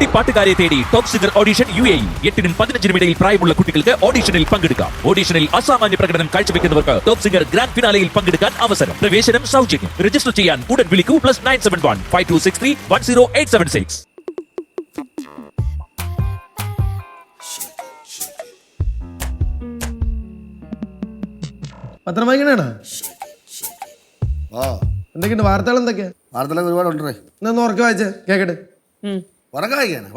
കുട്ടി പാട്ടുകാരെ തേടി top singer audition UAE 8-നും 15-നും ഇടയിൽ പ്രായമുള്ള കുട്ടികൾക്ക് ഓഡിഷനിൽ പങ്കെടുക്കാം. ഓഡിഷനിൽ അസാമാന്യ പ്രകടനം കാഴ്ചവെക്കുന്നവർക്ക് ടോപ്പ് സിംഗർ ഗ്രാൻഡ് ഫിനാലയിൽ പങ്കെടുക്കാൻ അവസരം. പ്രവേശനം സൗജന്യം. രജിസ്റ്റർ ചെയ്യാൻ ഉടൻ വിളിക്കൂ +971 5263 10876. പത്രം വായിക്കണേടാ. എന്തൊക്കെയുണ്ട് വാർത്തകൾ? എന്തൊക്കെയാ വാർത്തകൾ? ഒരുപാടുണ്ട്. എന്നാ ഉറക്കെ വായിച്ചേ കേക്കട്ടെ. ഉറക്കം വായിക്കാണ്.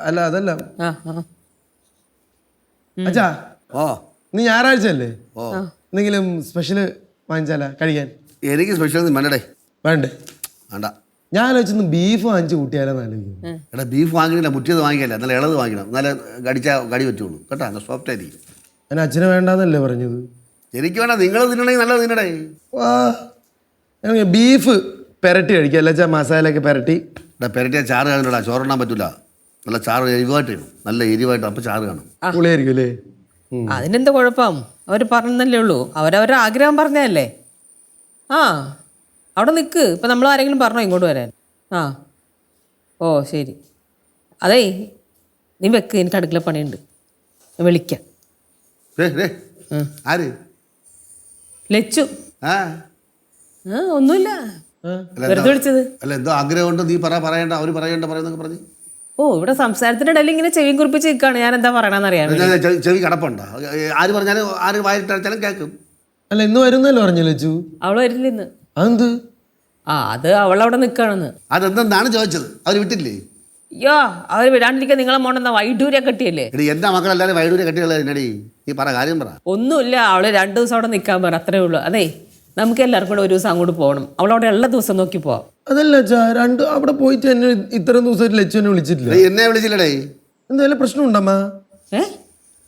അല്ല അതല്ല അച്ഛാ, നീ ഞായറാഴ്ച അല്ലേ, എന്തെങ്കിലും സ്പെഷ്യല് വാങ്ങിച്ചാലാ കഴിക്കാൻ? എനിക്ക് സ്പെഷ്യൽ ഒന്നും വേണ്ടേ. വേണ്ടേ? വേണ്ട. ഞാൻ ആലോചിച്ചൊന്ന് ബീഫ് വാങ്ങിച്ച് കൂട്ടിയാലെന്ന് ആലോചിക്കുന്നു. എടാ, ബീഫ് വാങ്ങിക്കില്ല, മുറ്റിയത് വാങ്ങിക്കല്ല, നല്ല ഇളത് വാങ്ങിക്കണം, നല്ല കടി പറ്റുള്ളൂ കേട്ടോ, നല്ല സോഫ്റ്റ് ആയിരിക്കും. ഞാൻ അച്ഛനെ വേണ്ടാന്നല്ലേ പറഞ്ഞത്? എനിക്ക് വേണ്ട, നിങ്ങൾ തിന്നണമെങ്കിൽ നല്ലത് തിന്നടേ. ബീഫ് പെരട്ടി കഴിക്കുക അല്ല അച്ഛാ, മസാലയൊക്കെ പെരട്ടി. എടാ, പെരട്ടിയ ചാറ് കാണുന്നില്ല, ചോറിടാൻ പറ്റില്ല, നല്ല ചാറ് എരിവായിട്ട് വേണം, നല്ല എരിവായിട്ട്, അപ്പം ചാറ് കാണും. പുളിയായിരിക്കും അല്ലേ? അതിനെന്താ കുഴപ്പം? അവർ പറഞ്ഞല്ലേ ഉള്ളൂ, അവരവരുടെ ആഗ്രഹം പറഞ്ഞതല്ലേ. ആ, അവിടെ നിൽക്ക്. ഇപ്പം നമ്മൾ ആരെങ്കിലും പറഞ്ഞോ ഇങ്ങോട്ട് വരാൻ? ആ, ഓ ശരി. അതേ, നീ വെക്ക്, എനിക്ക് അടുക്കള പണിയുണ്ട്, ഞാൻ വിളിക്കാം. ആര്? ലച്ചു. ആ, ഒന്നുമില്ല, വെറുതെ വിളിച്ചത്. അല്ല, എന്തോ ആഗ്രഹമുണ്ട്, നീ പറയണ്ട, അവർ പറയുന്നൊക്കെ പറഞ്ഞു. ഓ, ഇവിടെ സംസാരത്തിന്റെ ഇടയിൽ ഇങ്ങനെ ചെവി കുറിപ്പിച്ച് നിൽക്കുകയാണ്, ഞാൻ എന്താ പറയണമെന്ന് അറിയാം. ചെവി കടപ്പുണ്ടോ? ആര് പറഞ്ഞാലും ആര് വായിട്ടാലും കേൾക്കും. അല്ല, ഇന്ന് വരുന്നല്ലോ പറഞ്ഞു ലച്ചു. അവള് വരില്ല ഇന്ന്. അതെന്ത്? അത് അവളവിടെ നിൽക്കുകയാണെന്ന്. അതെന്താണ് ചോദിച്ചത്? അവർ വിട്ടില്ലേ? അയ്യോ, അവർ വിടാണ്ടിരിക്കാൻ നിങ്ങളെ മോണെന്നാ വൈഡൂര്യ കെട്ടിയല്ലേ? എന്റെ മക്കളെല്ലാരും വൈഡൂര്യ കെട്ടിയുള്ളത് എന്നടി. നീ പറ, കാര്യം പറ. ഒന്നുമില്ല, അവള് 2 ദിവസം അവിടെ നിൽക്കാൻ പറ, അത്രേ ഉള്ളൂ. അതെ, നമുക്ക് എല്ലാവർക്കും കൂടെ ഒരു ദിവസം അങ്ങോട്ട് പോകണം. അവളവിടെ ഉള്ള ദിവസം നോക്കി പോവാം. അതല്ല അച്ഛാ, അവിടെ പോയിട്ട് എന്നെ ഇത്രയും ദിവസമായിട്ട് ലച്ചു എന്നെ വിളിച്ചിട്ടില്ല. എന്നെ വിളിച്ചില്ലടേ. എന്തായാലും പ്രശ്നം ഉണ്ടമ്മാ?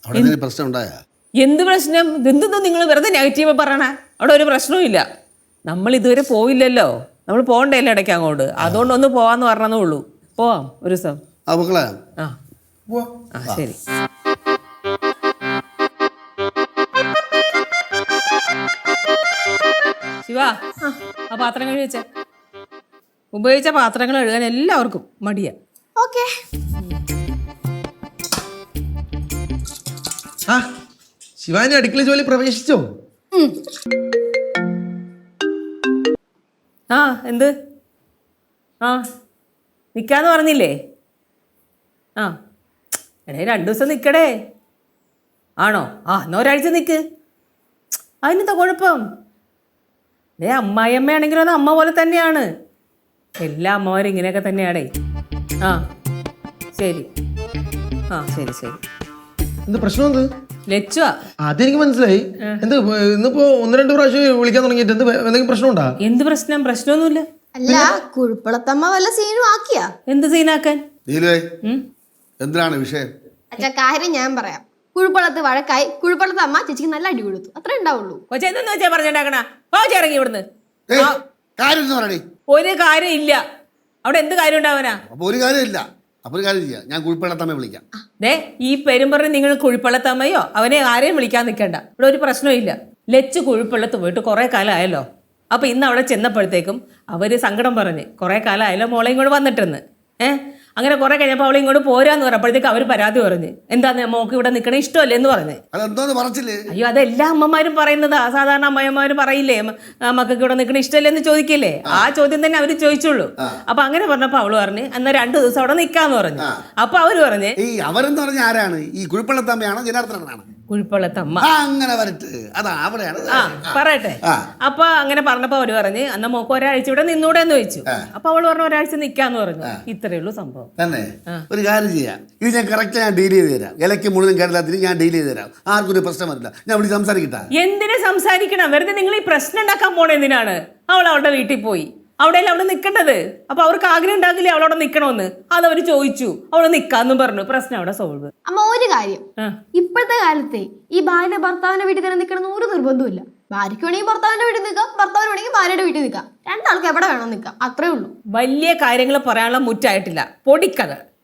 അവിടെ പ്രശ്നം ഉണ്ടായ? എന്ത് പ്രശ്നം? എന്തെന്തോ നിങ്ങൾ വെറുതെ നെഗറ്റീവ് പറയണേ. അവിടെ ഒരു പ്രശ്നവും ഇല്ല. നമ്മൾ ഇതുവരെ പോയില്ലല്ലോ, നമ്മൾ പോകണ്ടല്ലോ ഇടയ്ക്ക് അങ്ങോട്ട്, അതുകൊണ്ട് ഒന്ന് പോവാന്ന് പറഞ്ഞതേ ഉള്ളൂ. പോവാം ഒരു ദിവസം. മക്കളെ, ആ ശരി. ശിവ, ആ പാത്രം കഴുകി വെച്ചേ. ഉപയോഗിച്ച പാത്രങ്ങൾ കഴുകാൻ എല്ലാവർക്കും മടിയാ. ഓക്കേ. ശിവാനി അടുക്കള ജോലി പ്രവേശിച്ചോ? ആ, എന്ത്? ആ, നിൽക്കാന്ന് പറഞ്ഞില്ലേ? ആ, എടേ 2 ദിവസം നിൽക്കടേ. ആണോ? ആ, എന്നാ ഒരാഴ്ച നിൽക്ക്. അതിനെന്താ കുഴപ്പം? അമ്മായിയമ്മയാണെങ്കിലും അത് അമ്മ പോലെ തന്നെയാണ്. എല്ലാ അമ്മമാരും ഇങ്ങനെയൊക്കെ തന്നെയാണേ. ആ ശരി. ആ ശരി ശരി. എന്ത് പ്രശ്നം? എന്ത് ലച്ചുവാ? അതെനിക്ക് മനസ്സിലായി. എന്ത് ഇന്നിപ്പോ 1-2 പ്രാവശ്യം വിളിക്കാൻ തുടങ്ങിയിട്ട് എന്തെങ്കിലും പ്രശ്നമുണ്ടാ? എന്ത് പ്രശ്നം? പ്രശ്നമൊന്നുമില്ല. അല്ല, കുഴപ്പളത്തമ്മ വല്ല സീനും ആക്കിയാ? എന്ത് സീനാക്കാൻ? എന്താണ് വിഷയം? അച്ഛാ, കാര്യം ഞാൻ പറയാം. കുഴപ്പളത്ത് വഴക്കായി, കുഴപ്പളത്ത് അമ്മ ചേച്ചിക്ക് നല്ല അടി കൊടുത്തു, അത്രേ ഉണ്ടാവുള്ളൂ. കൊച്ചെന്തെന്ന് വെച്ചാ പറഞ്ഞിട്ടാക്കണ? ഇറങ്ങി ഇവിടുന്ന്. ഒരു കാര്യം ഇല്ല അവിടെ. എന്ത് കാര്യം ഉണ്ടാവനാ? ഒരു കാര്യമില്ല. അപ്പൊ ഒരു കാര്യം ചെയ്യാം, ഞാൻ കുഴിപ്പള്ളത്തമ്മ വിളിക്കാം. ഈ പെരുമ്പറ നിങ്ങൾ കുഴിപ്പള്ളത്തമ്മയോ അവനെ ആരെയും വിളിക്കാൻ നിൽക്കണ്ട. ഇവിടെ ഒരു പ്രശ്നവും ഇല്ല. ലച്ചു കുഴിപ്പള്ളത്ത് പോയിട്ട് കുറെ കാലം ആയല്ലോ. അപ്പൊ ഇന്ന് അവിടെ ചെന്നപ്പോഴത്തേക്കും അവര് സങ്കടം പറഞ്ഞ് കുറെ കാലം ആയല്ലോ മോളെ ഇങ്ങോട്ട് വന്നിട്ടെന്ന്. അങ്ങനെ കുറെ കഴിഞ്ഞപ്പോൾ അവളെ ഇങ്ങോട്ട് പോരാന്ന് പറഞ്ഞപ്പോഴത്തേക്ക് അവർ പരാതി പറഞ്ഞ്, എന്താന്ന് മോക്ക് ഇവിടെ നിൽക്കണേ ഇഷ്ടമല്ലേ എന്ന് പറഞ്ഞ്. അയ്യോ, അതെല്ലാ അമ്മമാരും പറയുന്നതാ. സാധാരണ അമ്മയമ്മമാരും പറയില്ലേ മക്കൾക്ക് ഇവിടെ നിൽക്കണ ഇഷ്ടമല്ലേ എന്ന് ചോദിക്കില്ലേ? ആ ചോദ്യം തന്നെ അവര് ചോദിച്ചുള്ളൂ. അപ്പൊ അങ്ങനെ പറഞ്ഞപ്പോ അവള് പറഞ്ഞ് എന്നാ 2 ദിവസം അവിടെ നിൽക്കാന്ന് പറഞ്ഞു. അപ്പൊ അവര് പറഞ്ഞ് അവരെന്ന് പറഞ്ഞ ആരാണ്? ഈ കുഴിപ്പള്ളത്തമ്മയാണോ ജനാർദ്ദനാണോ? കുഴിപ്പള്ളത്തമ്മ. അങ്ങനെ പറയട്ടെ. അപ്പൊ അങ്ങനെ പറഞ്ഞപ്പോ അവര് പറഞ്ഞ് എന്നാ മോക്ക് ഒരാഴ്ച ഇവിടെ നിന്നൂടെ എന്ന് ചോദിച്ചു. അപ്പൊ അവള് പറഞ്ഞു ഒരാഴ്ച നിൽക്കാന്ന് പറഞ്ഞു. ഇത്രയേ ഉള്ളൂ സംഭവം. തന്നെ ഒരു കാര്യം ചെയ്യാം, ഇത് ഞാൻ കറക്റ്റ് ഞാൻ ഡീൽ ചെയ്ത് തരാം. ഇലക്ക് മുഴുവൻ കേരളത്തിൽ ഞാൻ ഡീൽ ചെയ്ത് തരാം. ആർക്കും ഒരു പ്രശ്നം വരില്ല. ഞാൻ ഇവിടെ സംസാരിക്കട്ടെ. എന്തിനാ സംസാരിക്കണം? വെറുതെ നിങ്ങൾ ഈ പ്രശ്നം ഉണ്ടാക്കാൻ പോണ എന്തിനാണ്? അവൾ അവളുടെ വീട്ടിൽ പോയി, അവിടെയല്ല അവിടെ നിൽക്കേണ്ടത്. അപ്പൊ അവർക്ക് ആഗ്രഹം ഉണ്ടാക്കില്ലേ അവളവിടെ നിൽക്കണമെന്ന്? അതവര് ചോദിച്ചു, അവള് നിക്കാന്ന് പറഞ്ഞു, പ്രശ്നം അവിടെ സോൾവ്. അമ്മ, ഒരു കാര്യം, ഇപ്പോഴത്തെ കാലത്തെ ഈ ഭാര്യ ഭർത്താവിന്റെ വീട്ടിൽ തന്നെ നിൽക്കണം ഒരു നിർബന്ധമില്ല. ഭാര്യയ്ക്ക് വേണമെങ്കിൽ ഭർത്താവിന്റെ വീട്ടിൽ നിൽക്കാം, ഭർത്താവിന് വേണമെങ്കിൽ ഭാര്യയുടെ വീട്ടിൽ നിൽക്കാം. രണ്ടാൾക്ക് എവിടെ വേണം നിൽക്കാം, അത്രേ ഉള്ളൂ. വലിയ കാര്യങ്ങൾ പറയാനുള്ള മുറ്റായിട്ടില്ല.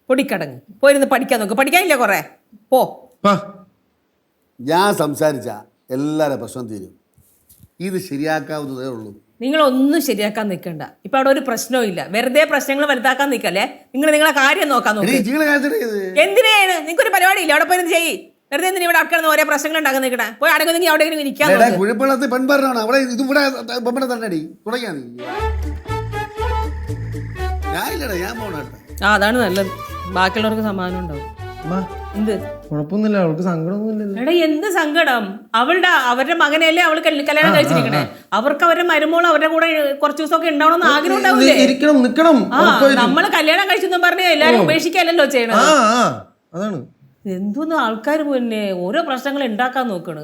പൊടിക്കടങ്ങ് പോയിരുന്ന് പഠിക്കാൻ നോക്ക്. പഠിക്കാനില്ല കുറെ. പോ. ഞാൻ സംസാരിച്ച എല്ലാവരുടെ പ്രശ്നം തീരും. ഇത് ശരിയാക്കാവുന്നതേ ഉള്ളൂ. നിങ്ങളൊന്നും ശരിയാക്കാൻ നിൽക്കണ്ട. ഇപ്പൊ അവിടെ ഒരു പ്രശ്നവും ഇല്ല. വെറുതെ പ്രശ്നങ്ങൾ വലുതാക്കാൻ നിൽക്കല്ലേ. നിങ്ങൾ നിങ്ങളെ കാര്യം നോക്കാൻ നോക്ക്. എന്തിനാണ് നിങ്ങൾക്ക് ഒരു പരിപാടി ഇല്ല? അവിടെ പോയി ചെയ്യ്. വെറുതെ എന്തിനാ ഇവിടെ ആൾക്കാർ ഓരോ പ്രശ്നങ്ങൾ ഉണ്ടാക്കാൻ നിൽക്കണേ? പോയി അടങ്ങുന്നെങ്കിൽ അവിടെ ഇരിക്കാൻ നോക്ക്. കുഴപ്പമില്ലാത്ത പെൺപാറാണ് അവിടെ ഇത് ഇവിടെ ബൊമ്മനെ തന്നടി തുടങ്ങിയാ നീ. ഞാൻ ഇല്ലടാ, ഞാൻ പോണേട്ടാ. അതാണ് നല്ലത്. ബാക്കിയുള്ളവർക്ക് സമാധാനം ഉണ്ടാവും. എന്ത് കുഴപ്പമൊന്നുമില്ല, അവൾക്ക് സങ്കടമൊന്നുമില്ലല്ലോ. എടാ എന്ത് സങ്കടം? അവരുടെ മകനെയല്ലേ അവള് കല്യാണം കഴിച്ചിരിക്കണേ. അവർക്ക് അവരുടെ മരുമോൾ അവരുടെ കൂടെ കുറച്ച് ദിവസമൊക്കെ ഉണ്ടാവണമെന്ന് ആഗ്രഹം ഉണ്ടാവില്ലേ? നിക്കണം. നമ്മള് കല്യാണം കഴിച്ചെന്ന് പറഞ്ഞ എല്ലാരും ഉപേക്ഷിക്കല്ലോ ചെയ്യണം. അതാണ് എന്തോന്ന് ആൾക്കാർ പിന്നെ ഓരോ പ്രശ്നങ്ങൾ ഉണ്ടാക്കാൻ നോക്കണ്.